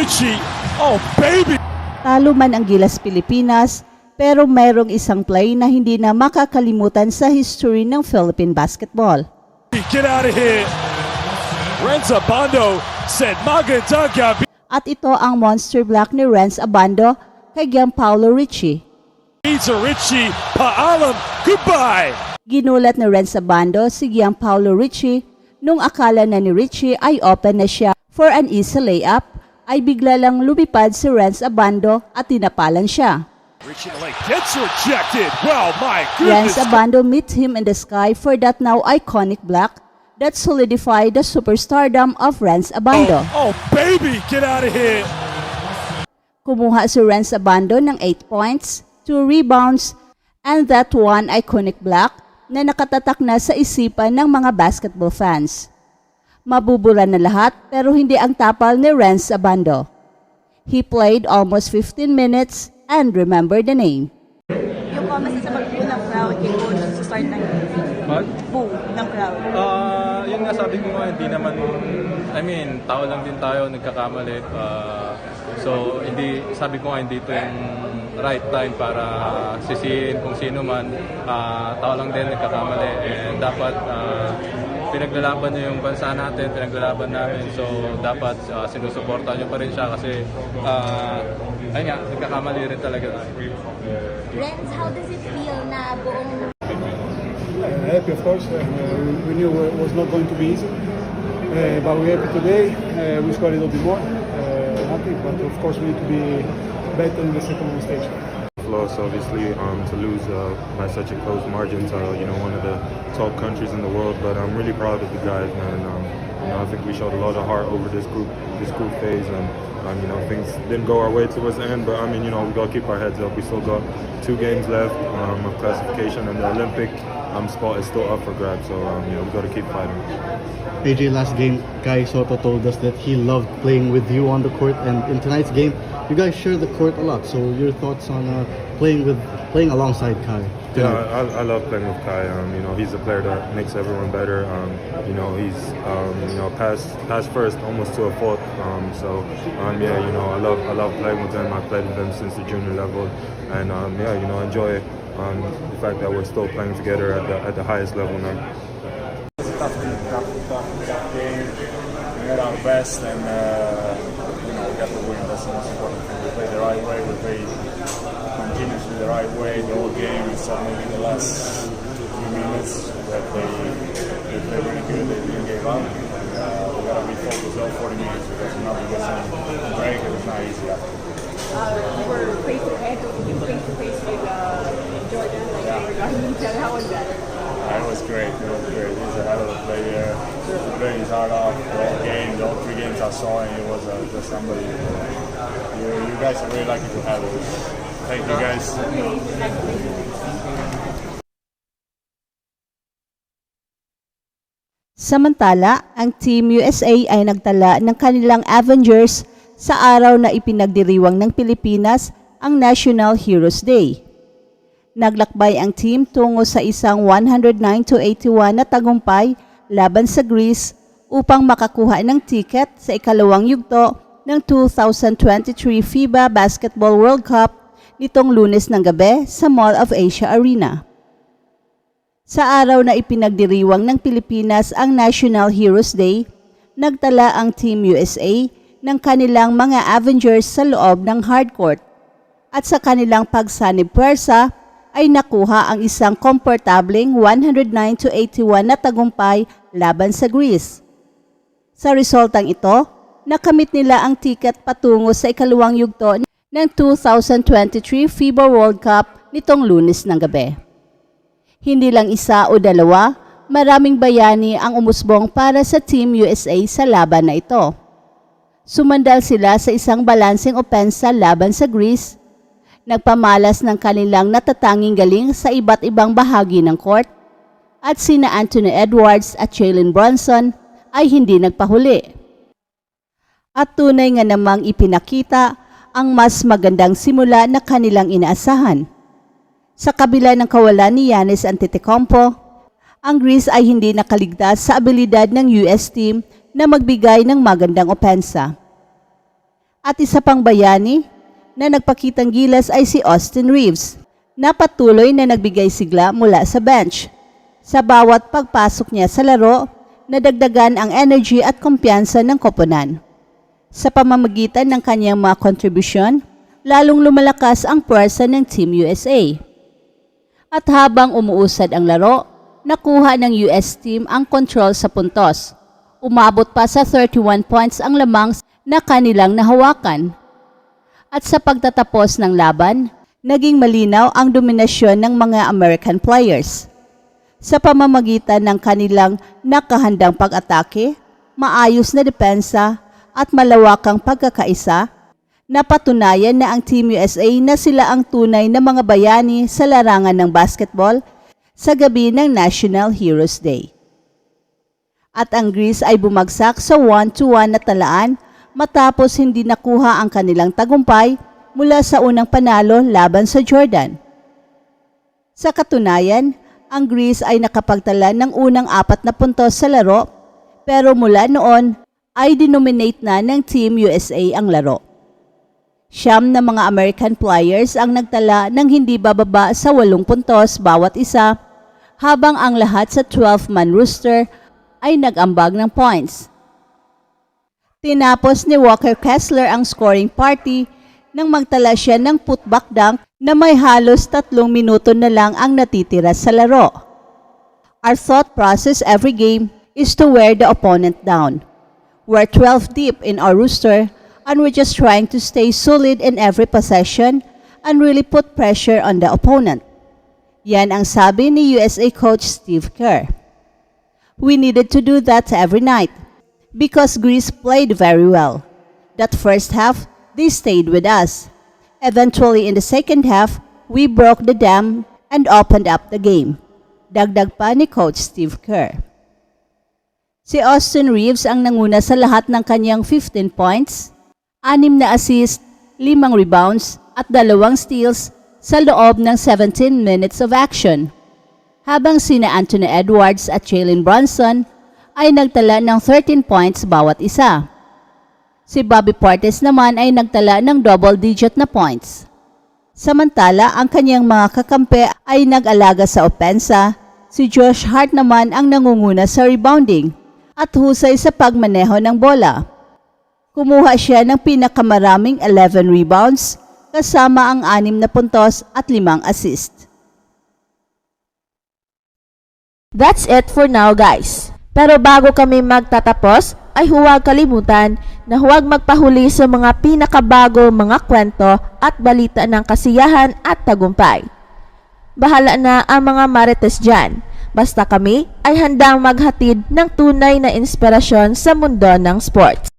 Richie. Oh, baby! Talo man ang Gilas Pilipinas, pero mayroong isang play na hindi na makakalimutan sa history ng Philippine basketball. Get out of here! Renz Abando said Magadaga. At ito ang monster block ni Renz Abando kay Gianpaolo Ricci. Beats a Richie. Paalam. Goodbye! Ginulat ni Renz Abando si Gianpaolo Ricci nung akala na ni Ricci ay open na siya for an easy layup, ay bigla lang lumipad si Renz Abando at tinapalan siya. Richie Lake gets rejected. Well, my Renz goodness. Abando meets him in the sky for that now iconic block that solidified the superstardom of Renz Abando. Oh, baby! Get out of here! Kumuha si Renz Abando ng 8 points, 2 rebounds, and that one iconic block na nakatatak na sa isipan ng mga basketball fans. Mabubura na lahat pero hindi ang tapal ni Renz Abando. He played almost 15 minutes and remembered the name. Yung comments sa pag-boo ng crowd kay Coach sa start ng boo ng crowd. Yun nga sabi ko nga, hindi naman, tao lang din tayo, nagkakamali. So, sabi ko nga, hindi ito yung right time para sisihin kung sino man. Tao lang din, nagkakamali. And dapat, pinaglalaban niyo yung bansa natin, pinaglalaban namin. So, dapat sinusuporta niyo pa rin siya kasi, ayun nga, nagkakamali rin talaga. Renz, how does it feel na buong Happy, of course. We knew it was not going to be easy, but we're happy today. We scored a little bit more. Happy, but of course we need to be better in the second stage. Loss, obviously, to lose by such a close margin to one of the top countries in the world. But I'm really proud of the guys, man. I think we showed a lot of heart over this group phase, and things didn't go our way towards the end. But we gotta keep our heads up. We still got 2 games left of classification, and the Olympic spot is still up for grabs. So we gotta keep fighting. AJ, last game, Kai Soto told us that he loved playing with you on the court, and in tonight's game, you guys share the court a lot. So your thoughts on playing alongside Kai? Yeah, I love playing with Kai. He's a player that makes everyone better. He's pass first, almost to a fault. I love playing with him. I played with him since the junior level, and enjoy the fact that we're still playing together at the highest level now. It's a tough game. We got our best, and we got the win. That's the most important thing. We played the right way. We played continuously the right way the whole game. Except maybe the last few minutes that they played really good. They didn't give up. We got to refocus all 40 minutes because now we get some break and it's not easy after. You were face-to-face with Jordan, regarding each other. How was that? It was great. He's a hell of a player. He played his heart off the whole game. The whole 3 games I saw him, it was just somebody. You guys are really lucky to have him. Thank you guys. Samantala, ang Team USA ay nagtala ng kanilang Avengers sa araw na ipinagdiriwang ng Pilipinas ang National Heroes Day. Naglakbay ang team tungo sa isang 109-81 na tagumpay laban sa Greece upang makakuha ng tiket sa ikalawang yugto ng 2023 FIBA Basketball World Cup nitong Lunes ng gabi sa Mall of Asia Arena. Sa araw na ipinagdiriwang ng Pilipinas ang National Heroes Day, nagtala ang Team USA ng kanilang mga Avengers sa loob ng hardcourt at sa kanilang pagsanib puwersa ay nakuha ang isang komportableng 109-81 na tagumpay laban sa Greece. Sa resultang ito, nakamit nila ang tiket patungo sa ikalawang yugto ng 2023 FIBA World Cup nitong Lunes ng gabi. Hindi lang isa o dalawa, maraming bayani ang umusbong para sa Team USA sa laban na ito. Sumandal sila sa isang balanseng opensa laban sa Greece, nagpamalas ng kanilang natatanging galing sa iba't ibang bahagi ng court, at sina Anthony Edwards at Jalen Brunson ay hindi nagpahuli. At tunay nga namang ipinakita ang mas magandang simula na kanilang inaasahan. Sa kabila ng kawalan ni Giannis Antetokounmpo, ang Greece ay hindi nakaligtas sa abilidad ng US team na magbigay ng magandang opensa. At isa pang bayani na nagpakitang gilas ay si Austin Reeves, na patuloy na nagbigay sigla mula sa bench. Sa bawat pagpasok niya sa laro, nadagdagan ang energy at kumpiyansa ng koponan. Sa pamamagitan ng kanyang mga kontribusyon, lalong lumalakas ang puwersa ng Team USA. At habang umuusad ang laro, nakuha ng US team ang control sa puntos. Umabot pa sa 31 points ang lamang na kanilang nahawakan. At sa pagtatapos ng laban, naging malinaw ang dominasyon ng mga American players. Sa pamamagitan ng kanilang nakahandang pag-atake, maayos na depensa at malawakang pagkakaisa, napatunayan na ang Team USA na sila ang tunay na mga bayani sa larangan ng basketball sa gabi ng National Heroes Day. At ang Greece ay bumagsak sa 1-1 na talaan matapos hindi nakuha ang kanilang tagumpay mula sa unang panalo laban sa Jordan. Sa katunayan, ang Greece ay nakapagtala ng unang 4 na puntos sa laro, pero mula noon ay dinominate na ng Team USA ang laro. 9 na mga American players ang nagtala ng hindi bababa sa 8 puntos bawat isa, habang ang lahat sa 12-man roster ay nag-ambag ng points. Tinapos ni Walker Kessler ang scoring party nang magtala siya ng putback dunk na may halos 3 minuto na lang ang natitira sa laro. Our thought process every game is to wear the opponent down. We're 12 deep in our roster and we're just trying to stay solid in every possession and really put pressure on the opponent. Yan ang sabi ni USA coach Steve Kerr. We needed to do that every night because Greece played very well. That first half, they stayed with us. Eventually, in the second half, we broke the dam and opened up the game. Dagdag pa ni Coach Steve Kerr. Si Austin Reeves ang nanguna sa lahat ng kanyang 15 points, 6 na assist, 5 rebounds at 2 steals sa loob ng 17 minutes of action. Habang sina Anthony Edwards at Jalen Brunson ay nagtala ng 13 points bawat isa. Si Bobby Portis naman ay nagtala ng double-digit na points. Samantala, ang kanyang mga kakampi ay nag-alaga sa opensa. Si Josh Hart naman ang nangunguna sa rebounding at husay sa pagmaneho ng bola. Kumuha siya ng pinakamaraming 11 rebounds kasama ang 6 na puntos at 5 assist. That's it for now, guys. Pero bago kami magtatapos, ay huwag kalimutan na huwag magpahuli sa mga pinakabago mga kwento at balita ng kasiyahan at tagumpay. Bahala na ang mga marites dyan, basta kami ay handang maghatid ng tunay na inspirasyon sa mundo ng sports.